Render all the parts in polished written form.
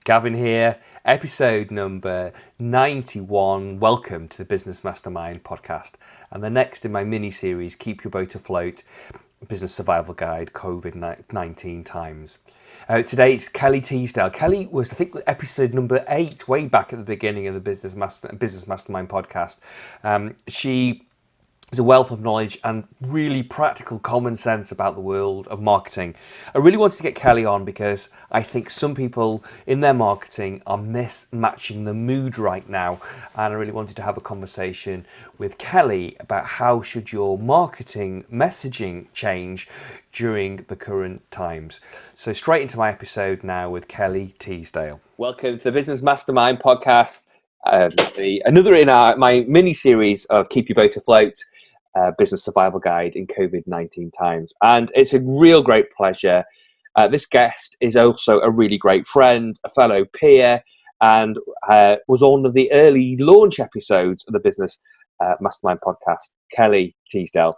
Gavin here, episode number 91. Welcome to the Business Mastermind podcast. And the next in my mini-series, Keep Your Boat Afloat, Business Survival Guide, COVID-19 Times. Today it's Kelly Teasdale. Kelly was, I think, episode number 8, way back at the beginning of the Business Mastermind podcast. She is a wealth of knowledge and really practical common sense about the world of marketing. I really wanted to get Kelly on because I think some people in their marketing are mismatching the mood right now, and I really wanted to have a conversation with Kelly about how should your marketing messaging change during the current times. So straight into my episode now with Kelly Teasdale. Welcome to the Business Mastermind podcast, another in my mini-series of Keep Your Boat Afloat, Business Survival Guide in COVID-19 Times. And it's a real great pleasure. This guest is also a really great friend, a fellow peer, and was on one of the early launch episodes of the Business Mastermind podcast, Kelly Teasdale.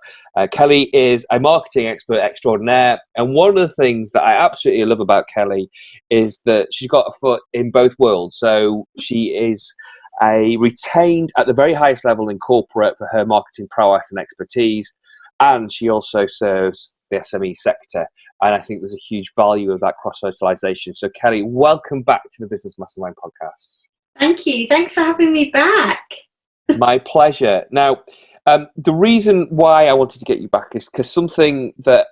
Kelly is a marketing expert extraordinaire, and one of the things that I absolutely love about Kelly is that she's got a foot in both worlds. So she is retained at the very highest level in corporate for her marketing prowess and expertise, and she also serves the SME sector, and I think there's a huge value of that cross-fertilization. So Kelly, welcome back to the Business Mastermind podcast. Thank you. Thanks for having me back. My pleasure. Now, the reason why I wanted to get you back is because something that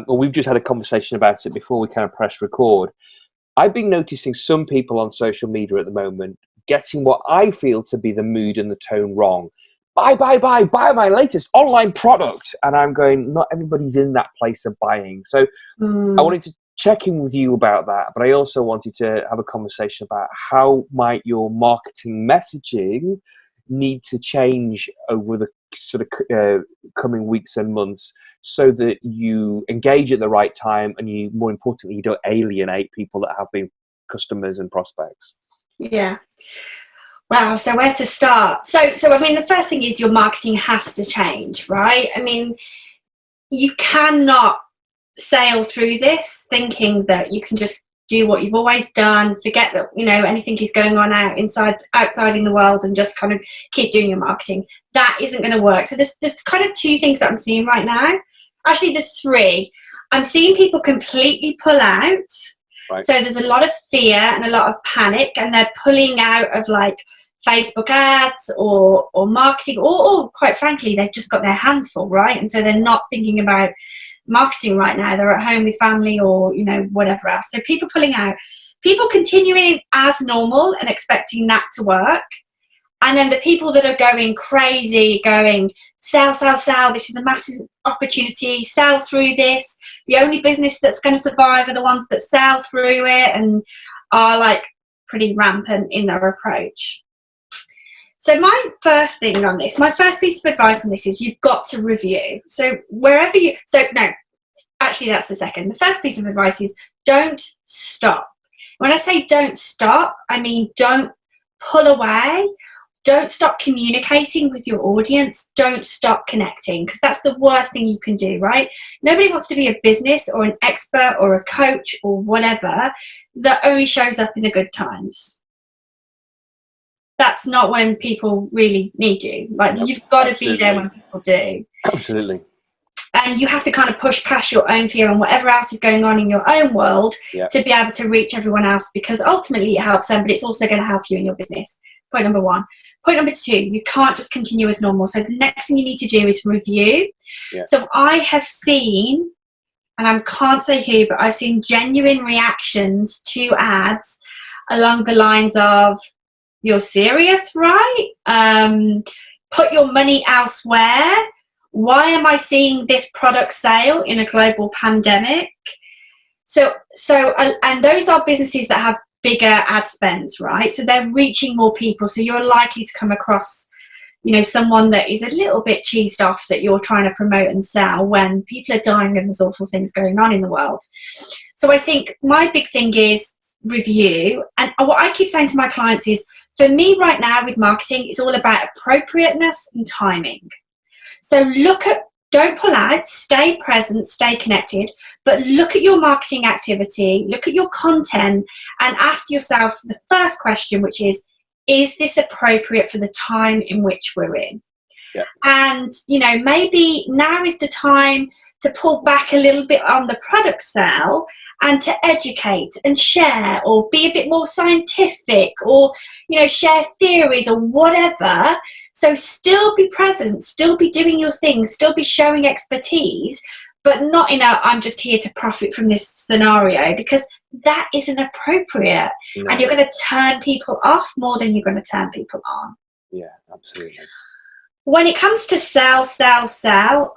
we've just had a conversation about it before we kind of press record. I've been noticing some people on social media at the moment getting what I feel to be the mood and the tone wrong. Buy my latest online product. And I'm going, not everybody's in that place of buying. So I wanted to check in with you about that, but I also wanted to have a conversation about how might your marketing messaging need to change over the sort of coming weeks and months so that you engage at the right time and you, more importantly, you don't alienate people that have been customers and prospects. Yeah. Wow. So where to start? So I mean, the first thing is your marketing has to change, right? I mean, you cannot sail through this thinking that you can just do what you've always done, forget that, anything is going on outside in the world and just kind of keep doing your marketing. That isn't going to work. So there's kind of 2 things that I'm seeing right now. Actually, there's 3. I'm seeing people completely pull out. Right. So there's a lot of fear and a lot of panic, and they're pulling out of like Facebook ads or marketing, or quite frankly, they've just got their hands full, right? And so they're not thinking about marketing right now. They're at home with family or, whatever else. So people pulling out, people continuing as normal and expecting that to work. And then the people that are going crazy, going, sell, this is a massive opportunity, sell through this. The only business that's going to survive are the ones that sell through it, and are like pretty rampant in their approach. So my first piece of advice on this is you've got to review. So that's the second. The first piece of advice is don't stop. When I say don't stop, I mean don't pull away. Don't stop communicating with your audience. Don't stop connecting, because that's the worst thing you can do, right? Nobody wants to be a business or an expert or a coach or whatever that only shows up in the good times. That's not when people really need you. Like, you've got to be there when people do. Absolutely. And you have to kind of push past your own fear and whatever else is going on in your own world to be able to reach everyone else, because ultimately it helps them, but it's also going to help you in your business. Point number 1. Point number 2, you can't just continue as normal. So the next thing you need to do is review. Yeah. So I have seen, and I can't say who, but I've seen genuine reactions to ads along the lines of, you're serious, right? Put your money elsewhere. Why am I seeing this product sale in a global pandemic? So, and those are businesses that have bigger ad spends, right? So they're reaching more people. So you're likely to come across, someone that is a little bit cheesed off that you're trying to promote and sell when people are dying and there's awful things going on in the world. So I think my big thing is review. And what I keep saying to my clients is, for me right now with marketing, it's all about appropriateness and timing. So look at don't pull out, stay present, stay connected, but look at your marketing activity, look at your content, and ask yourself the first question, which is this appropriate for the time in which we're in? Yeah. And, maybe now is the time to pull back a little bit on the product sale and to educate and share, or be a bit more scientific, or, share theories or whatever. So still be present, still be doing your thing, still be showing expertise, but not in a I'm just here to profit from this scenario, because that isn't appropriate. No. And you're going to turn people off more than you're going to turn people on. Yeah, absolutely. When it comes to sell,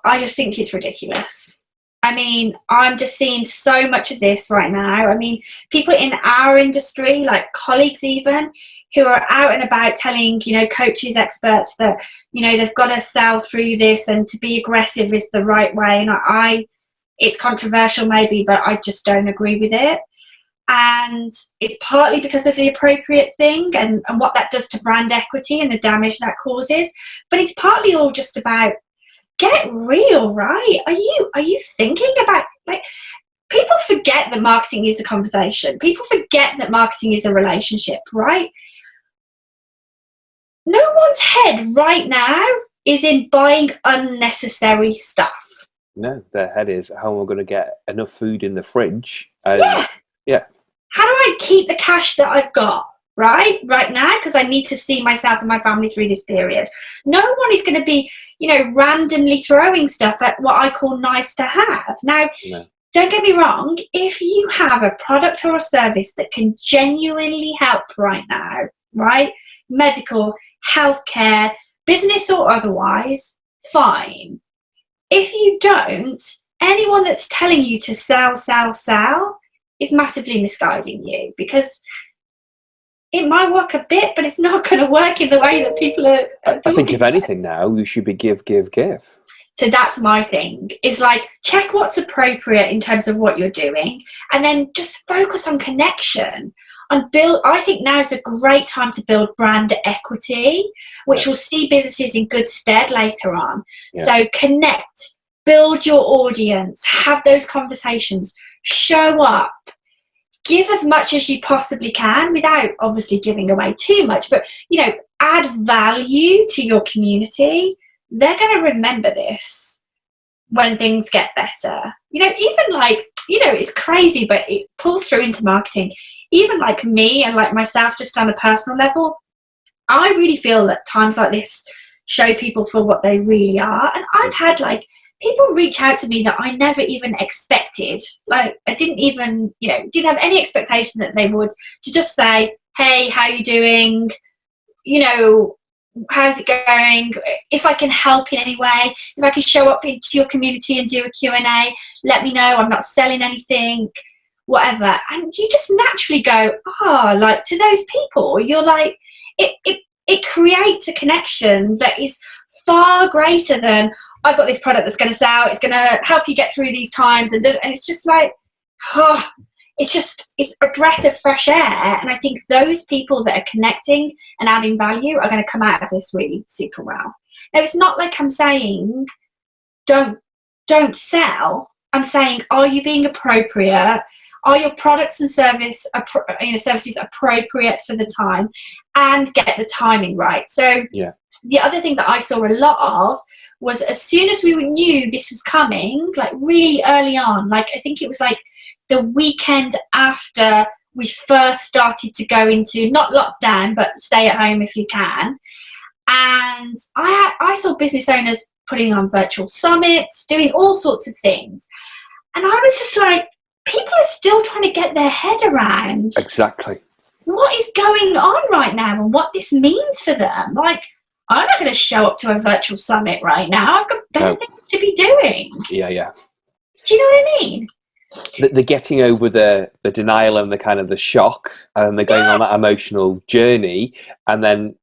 I just think it's ridiculous. I mean, I'm just seeing so much of this right now. I mean, people in our industry, like colleagues even, who are out and about telling, coaches, experts that, they've got to sell through this, and to be aggressive is the right way. And it's controversial maybe, but I just don't agree with it. And it's partly because of the appropriate thing and what that does to brand equity and the damage that causes. But it's partly all just about, get real, right? Are you thinking about, like, people forget that marketing is a conversation. People forget that marketing is a relationship, right? No one's head right now is in buying unnecessary stuff. No, their head is, how am I going to get enough food in the fridge? And yeah. How do I keep the cash that I've got right now, because I need to see myself and my family through this period? No one is going to be, randomly throwing stuff at what I call nice to have. Now, Don't get me wrong, if you have a product or a service that can genuinely help right now, right? Medical, healthcare, business or otherwise, fine. If you don't, anyone that's telling you to sell is massively misguiding you, because it might work a bit, but it's not going to work in the way that people are I think if anything now, you should be give. So that's my thing, is like, check what's appropriate in terms of what you're doing, and then just focus on connection. I think now is a great time to build brand equity, which will see businesses in good stead later on. Yeah. So connect, build your audience, have those conversations, show up, give as much as you possibly can without obviously giving away too much, but, add value to your community. They're going to remember this when things get better. Even like, it's crazy, but it pulls through into marketing. Even like me and like myself, just on a personal level, I really feel that times like this show people for what they really are. And I've had like people reach out to me that I never even expected. Like, I didn't even, didn't have any expectation that they would, to just say, hey, how you doing? How's it going? If I can help in any way, if I can show up into your community and do a Q&A, let me know. I'm not selling anything, whatever. And you just naturally go, like, to those people, you're like, it creates a connection that is far greater than, I've got this product that's going to sell, it's going to help you get through these times. And it's just like, it's a breath of fresh air. And I think those people that are connecting and adding value are going to come out of this really super well. Now, it's not like I'm saying don't sell. I'm saying, are you being appropriate? Are your products and services appropriate for the time, and get the timing right? So the other thing that I saw a lot of was, as soon as we knew this was coming, like really early on, like I think it was like the weekend after we first started to go into, not lockdown, but stay at home if you can. And I saw business owners putting on virtual summits, doing all sorts of things. And I was just like, people are still trying to get their head around exactly what is going on right now and what this means for them. Like, I'm not going to show up to a virtual summit right now. I've got better things to be doing. Yeah. Do you know what I mean? They're getting over the denial and the kind of the shock, and they're going on that emotional journey, and then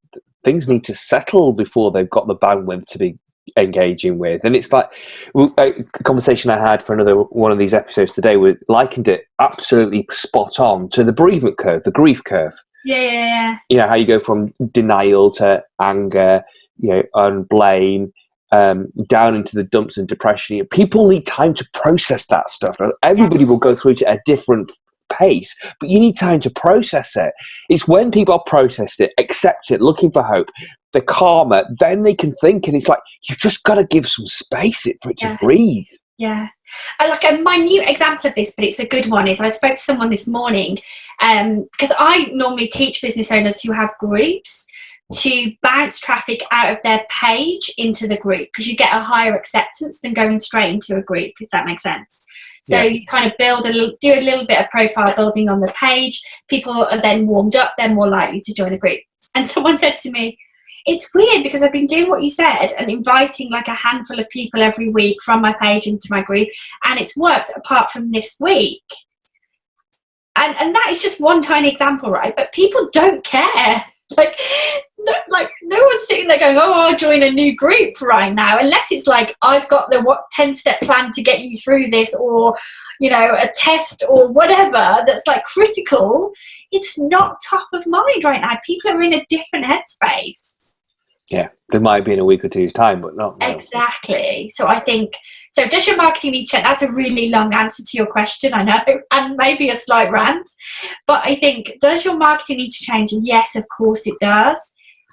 things need to settle before they've got the bandwidth to be engaging with. And it's like a conversation I had for another one of these episodes today, we likened it absolutely spot on to the bereavement curve, the grief curve. Yeah. How you go from denial to anger, and blame, down into the dumps and depression. People need time to process that stuff. Everybody will go through it at a different pace, but you need time to process it. It's when people have processed it, accept it, looking for hope, the calmer, then they can think. And it's like, you've just got to give some space for it to breathe. Yeah. Like a minute example of this, but it's a good one, is I spoke to someone this morning, because I normally teach business owners who have groups to bounce traffic out of their page into the group, because you get a higher acceptance than going straight into a group, if that makes sense. So you kind of do a little bit of profile building on the page. People are then warmed up, they're more likely to join the group. And someone said to me, it's weird because I've been doing what you said and inviting like a handful of people every week from my page into my group, and it's worked apart from this week. And that is just one tiny example, right? But people don't care. Like no one's sitting there going, oh, I'll join a new group right now, unless it's like, I've got the 10-step plan to get you through this, or a test or whatever that's like critical. It's not top of mind right now. People are in a different headspace. Yeah, they might be in a week or two's time, but not now. Exactly. So I think, does your marketing need to change? That's a really long answer to your question, I know, and maybe a slight rant. But I think, does your marketing need to change? Yes, of course it does.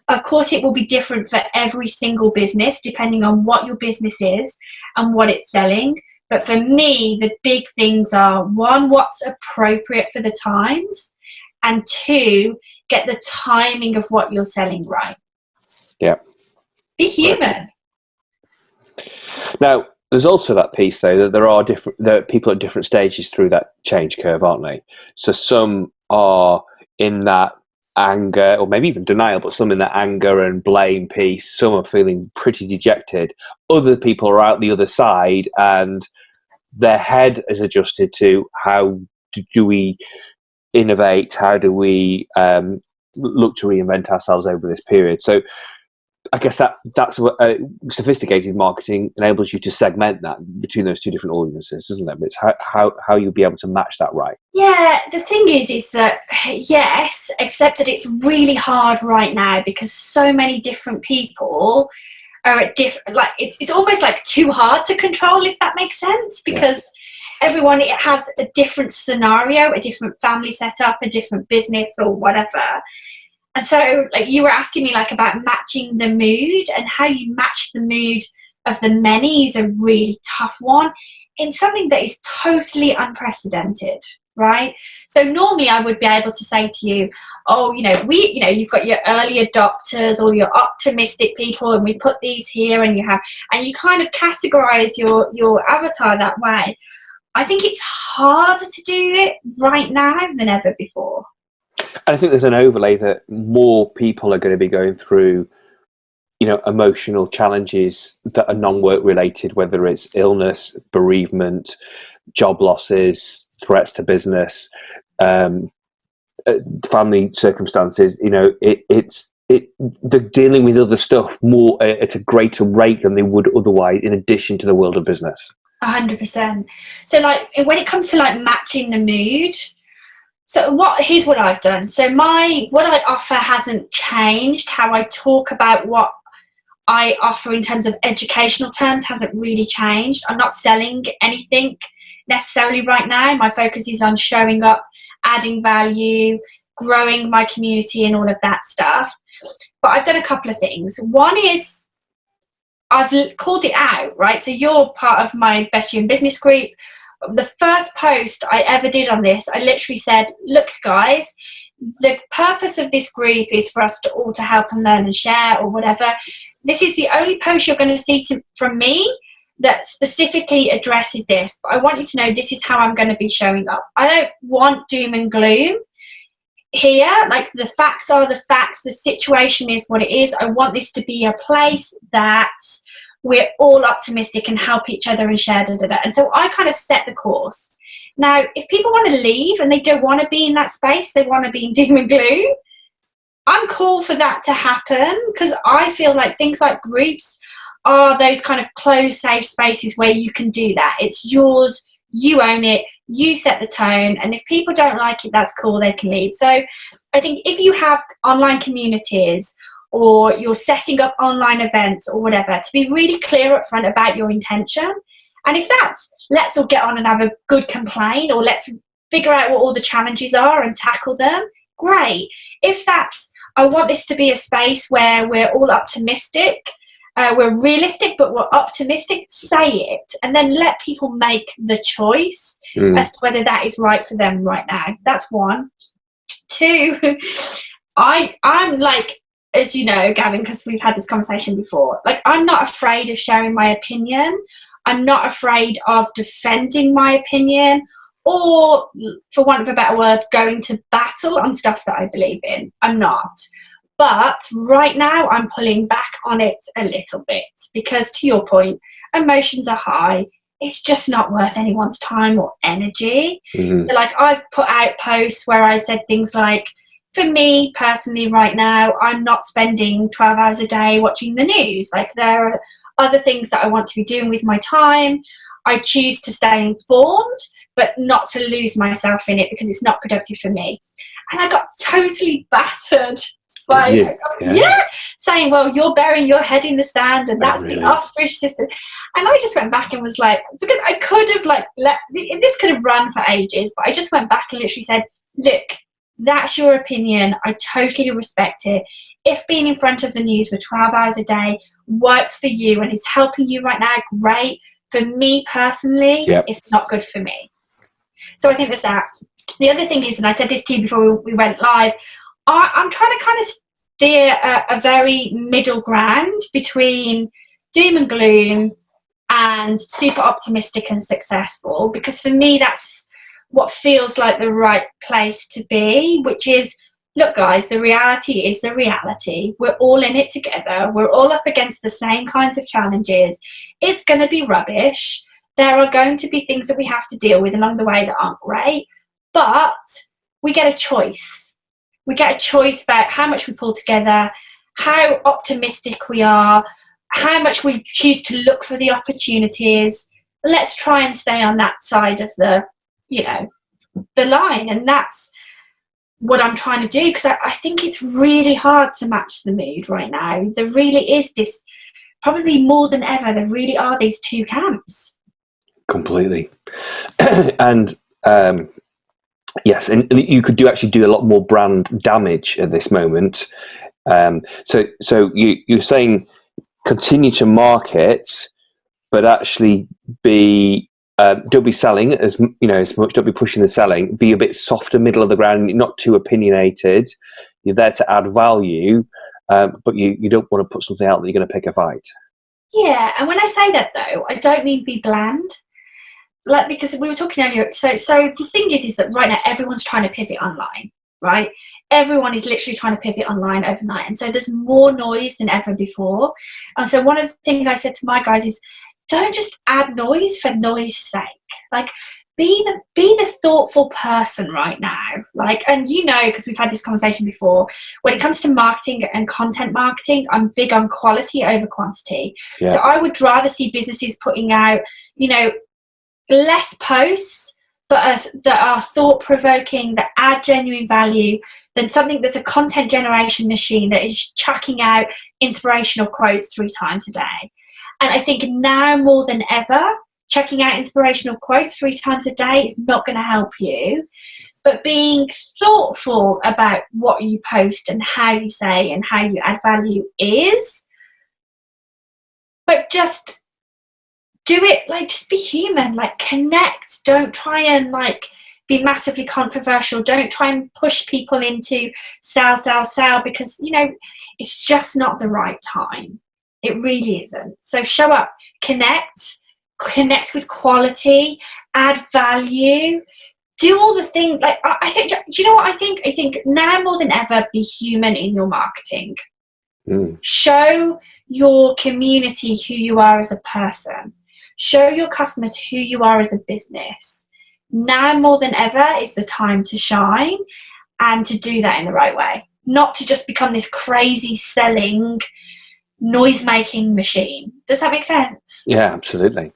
Of course it will be different for every single business, depending on what your business is and what it's selling. But for me, the big things are, one, what's appropriate for the times, and two, get the timing of what you're selling right. Yeah. Be human. Now, there's also that piece, though, that there are people at different stages through that change curve, aren't they? So some are in that anger, or maybe even denial, but some in that anger and blame piece. Some are feeling pretty dejected. Other people are out the other side, and their head is adjusted to, how do we innovate? How do we look to reinvent ourselves over this period? So I guess that's what sophisticated marketing enables you to segment that between those two different audiences, isn't it? But it's how you'll be able to match that right. Yeah, the thing is that, yes, except that it's really hard right now because so many different people are at different, like, it's almost like too hard to control, if that makes sense, because everyone has a different scenario, a different family setup, a different business or whatever. And so, like, you were asking me like about matching the mood, and how you match the mood of the many is a really tough one in something that is totally unprecedented, right? So normally I would be able to say to you, oh, you've got your early adopters or your optimistic people, and we put these here, and you kind of categorize your avatar that way. I think it's harder to do it right now than ever before. And I think there's an overlay that more people are going to be going through, emotional challenges that are non-work related, whether it's illness, bereavement, job losses, threats to business, family circumstances. They're dealing with other stuff more at a greater rate than they would otherwise, in addition to the world of business. 100%. So, like, when it comes to like matching the mood. So here's what I've done. So what I offer hasn't changed. How I talk about what I offer in terms of educational terms hasn't really changed. I'm not selling anything necessarily right now. My focus is on showing up, adding value, growing my community and all of that stuff. But I've done a couple of things. One is I've called it out, right? So you're part of my Best You in Business group. The first post I ever did on this, I literally said, look, guys, the purpose of this group is for us all to help and learn and share or whatever. This is the only post you're going to see from me that specifically addresses this. But I want you to know this is how I'm going to be showing up. I don't want doom and gloom here. Like, the facts are the facts. The situation is what it is. I want this to be a place that we're all optimistic and help each other and share. And so I kind of set the course. Now, if people want to leave and they don't want to be in that space, they want to be in doom and gloom, I'm cool for that to happen, because I feel like things like groups are those kind of closed, safe spaces where you can do that. It's yours, you own it, you set the tone, and if people don't like it, that's cool, they can leave. So I think if you have online communities or you're setting up online events or whatever, to be really clear up front about your intention. And if that's, let's all get on and have a good complaint, or let's figure out what all the challenges are and tackle them, great. If that's, I want this to be a space where we're all optimistic, we're realistic, but we're optimistic, say it. And then let people make the choice as to whether that is right for them right now. That's one. Two, I'm like, as you know, Gavin, because we've had this conversation before, like, I'm not afraid of sharing my opinion. I'm not afraid of defending my opinion, or, for want of a better word, going to battle on stuff that I believe in. I'm not. But right now I'm pulling back on it a little bit because, to your point, emotions are high. It's just not worth anyone's time or energy. So, like, I've put out posts where I said things like, for me personally right now, I'm not spending 12 hours a day watching the news. Like, there are other things that I want to be doing with my time. I choose to stay informed, but not to lose myself in it because it's not productive for me. And I got totally battered by, saying, well, you're burying your head in the sand and that's the ostrich system. And I just went back and was like, because I could have, like, this could have run for ages, but I just went back and literally said, look, that's your opinion. I totally respect it. If being in front of the news for 12 hours a day works for you and is helping you right now, great. For me personally, it's not good for me. So I think there's that. The other thing is, and I said this to you before we went live, I'm trying to kind of steer a very middle ground between doom and gloom and super optimistic and successful, because for me that's what feels like the right place to be, which is, look guys, the reality is the reality. We're all in it together. We're all up against the same kinds of challenges. It's going to be rubbish. There are going to be things that we have to deal with along the way that aren't great, but we get a choice. We get a choice about how much we pull together, how optimistic we are, how much we choose to look for the opportunities. Let's try and stay on that side of the line. And that's what I'm trying to do, because I think it's really hard to match the mood right now. There really is this, probably more than ever, there really are these two camps. Completely. And yes, and you could actually do a lot more brand damage at this moment. So you're saying continue to market, but actually don't be selling as much. Don't be pushing the selling. Be a bit softer, middle of the ground, not too opinionated. You're there to add value, but you don't want to put something out that you're going to pick a fight. Yeah, and when I say that though, I don't mean be bland. Like, because we were talking earlier, so the thing is that right now everyone's trying to pivot online, right? Everyone is literally trying to pivot online overnight, and so there's more noise than ever before. And so one of the things I said to my guys is, don't just add noise for noise sake. Like, be the thoughtful person right now. Like, and because we've had this conversation before, when it comes to marketing and content marketing, I'm big on quality over quantity. Yeah. So I would rather see businesses putting out, less posts, but that are thought-provoking, that add genuine value, than something that's a content generation machine that is chucking out inspirational quotes 3 times a day. And I think now more than ever, chucking out inspirational quotes 3 times a day is not going to help you. But being thoughtful about what you post and how you say and how you add value is. But just do it, like, just be human, like, connect. Don't try and, like, be massively controversial. Don't try and push people into sell, because, it's just not the right time. It really isn't. So show up, connect with quality, add value, do all the things. Like, I think, do you know what I think? I think now more than ever, be human in your marketing. Show your community who you are as a person. Show your customers who you are as a business. Now more than ever is the time to shine, and to do that in the right way. Not to just become this crazy selling, noise-making machine. Does that make sense? Yeah, absolutely.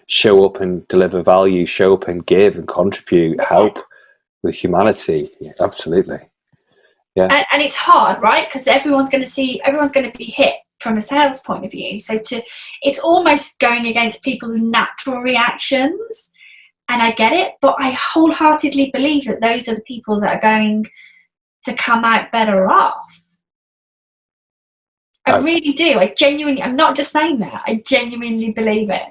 Show up and deliver value. Show up and give and contribute. Help with humanity. Yeah, absolutely. And it's hard, right? Because everyone's going to be hit from a sales point of view. So it's almost going against people's natural reactions. And I get it, but I wholeheartedly believe that those are the people that are going to come out better off. I really do. I'm not just saying that. I genuinely believe it.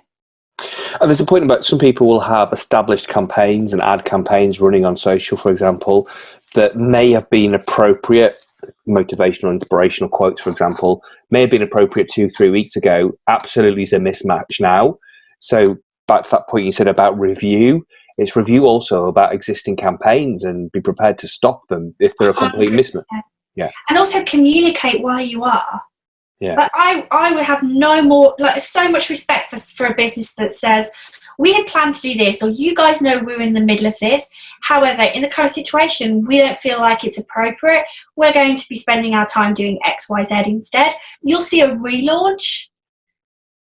And there's a point about some people will have established campaigns and ad campaigns running on social, for example, that may have been appropriate. Motivational, inspirational quotes, for example, may have been appropriate 2-3 weeks ago. Absolutely is a mismatch now. So back to that point you said about review. It's review also about existing campaigns and be prepared to stop them if they're a complete 100%. mismatch. Yeah. And also communicate why you are. Yeah. But I would have no more, so much respect for a business that says, we had planned to do this, or you guys know we're in the middle of this. However, in the current situation, we don't feel like it's appropriate. We're going to be spending our time doing X, Y, Z instead. You'll see a relaunch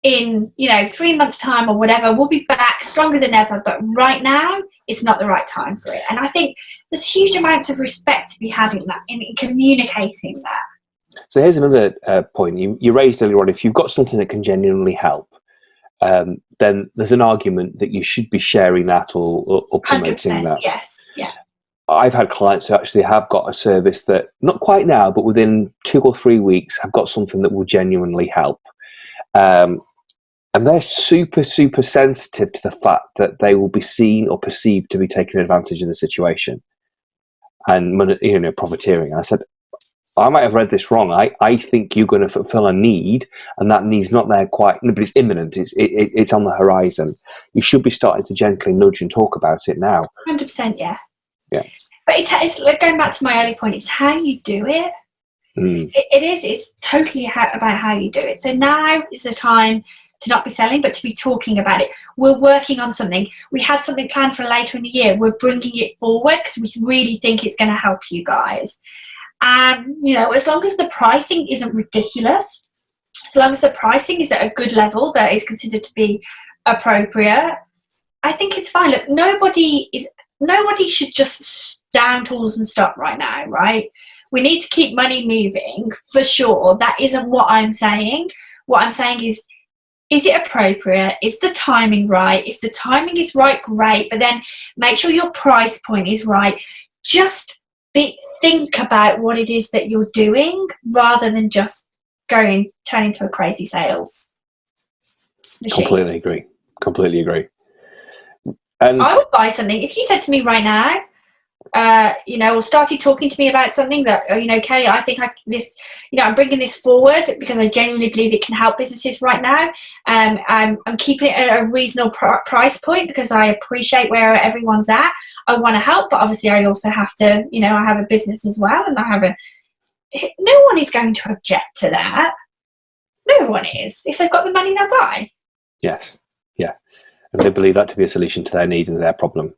in 3 months' time or whatever. We'll be back stronger than ever. But right now, it's not the right time for it. And I think there's huge amounts of respect to be had in that, in communicating that. So here's another point you raised earlier on. If you've got something that can genuinely help, then there's an argument that you should be sharing that or promoting that. Yes, yeah. I've had clients who actually have got a service that, not quite now, but within 2 or 3 weeks, have got something that will genuinely help. And they're super, super sensitive to the fact that they will be seen or perceived to be taking advantage of the situation and profiteering. And I said, I might have read this wrong. I think you're going to fulfill a need, and that need's not there quite, but it's imminent. It's on the horizon. You should be starting to gently nudge and talk about it now. 100%, yeah. Yeah. But it's like, going back to my earlier point, it's how you do it. It's totally about how you do it. So now is the time to not be selling, but to be talking about it. We're working on something. We had something planned for later in the year. We're bringing it forward because we really think it's going to help you guys. And, as long as the pricing isn't ridiculous, as long as the pricing is at a good level that is considered to be appropriate, I think it's fine. Look, nobody should just down tools and stop right now, right? We need to keep money moving, for sure. That isn't what I'm saying. What I'm saying is it appropriate? Is the timing right? If the timing is right, great. But then make sure your price point is right. Just think about what it is that you're doing rather than just turn into a crazy sales machine. Completely agree. And I would buy something. If you said to me right now, or started talking to me about something that, Kelly, I think I'm bringing this forward because I genuinely believe it can help businesses right now. I'm keeping it at a reasonable price point because I appreciate where everyone's at. I want to help, but obviously I also have to, I have a business as well, and no one is going to object to that. No one is. If they've got the money, they'll buy. Yes. Yeah. And they believe that to be a solution to their need and their problem.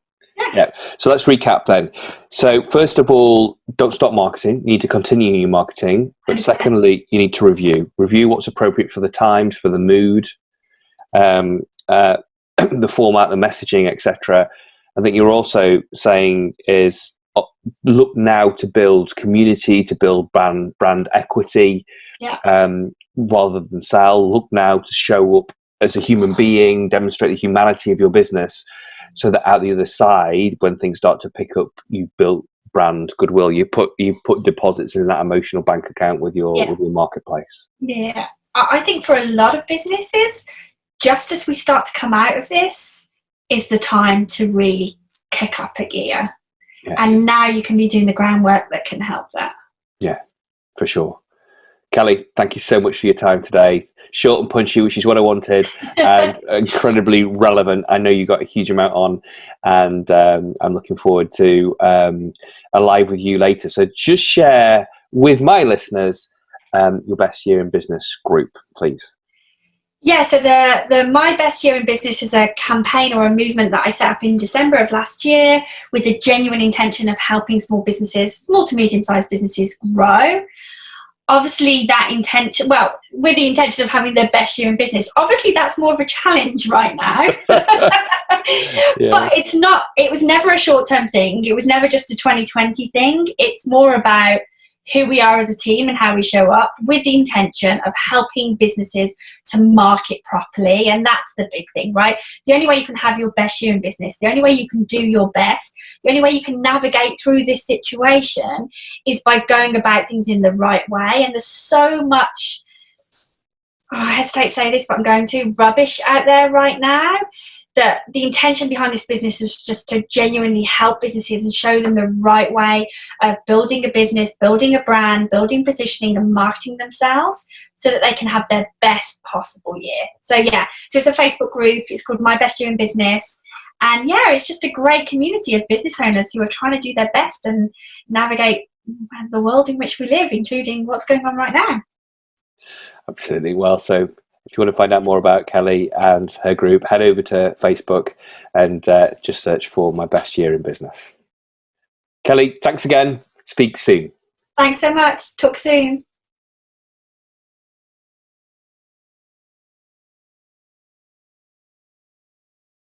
Yeah. So let's recap then. So first of all, don't stop marketing. You need to continue your marketing. But secondly, you need to review what's appropriate for the times, for the mood, the format, the messaging, etc. I think you're also saying is look now to build community, to build brand equity, rather than sell. Look now to show up as a human being, demonstrate the humanity of your business, so that out the other side, when things start to pick up, you've built brand goodwill. You put deposits in that emotional bank account with your marketplace. Yeah, I think for a lot of businesses, just as we start to come out of this, is the time to really kick up a gear. Yes. And now you can be doing the groundwork that can help that. Yeah, for sure. Kelly, thank you so much for your time today. Short and punchy, which is what I wanted, and incredibly relevant. I know you got a huge amount on, and I'm looking forward to a live with you later. So just share with my listeners your best year in business group, please. Yeah, so the My Best Year in Business is a campaign or a movement that I set up in December of last year with the genuine intention of helping small to medium-sized businesses grow. Obviously that intention, with the intention of having their best year in business, obviously that's more of a challenge right now. Yeah. But it was never a short-term thing. It was never just a 2020 thing. It's more about who we are as a team and how we show up, with the intention of helping businesses to market properly. And that's the big thing, right? The only way you can have your best year in business, the only way you can do your best, the only way you can navigate through this situation is by going about things in the right way. And there's so much, I hesitate to say this, but I'm going to, rubbish out there right now, that the intention behind this business is just to genuinely help businesses and show them the right way of building a business, building a brand, building positioning and marketing themselves so that they can have their best possible year. So it's a Facebook group. It's called My Best Year in Business. And it's just a great community of business owners who are trying to do their best and navigate the world in which we live, including what's going on right now. Absolutely. Well, so if you want to find out more about Kelly and her group, head over to Facebook and just search for My Best Year in Business. Kelly, thanks again. Speak soon. Thanks so much. Talk soon.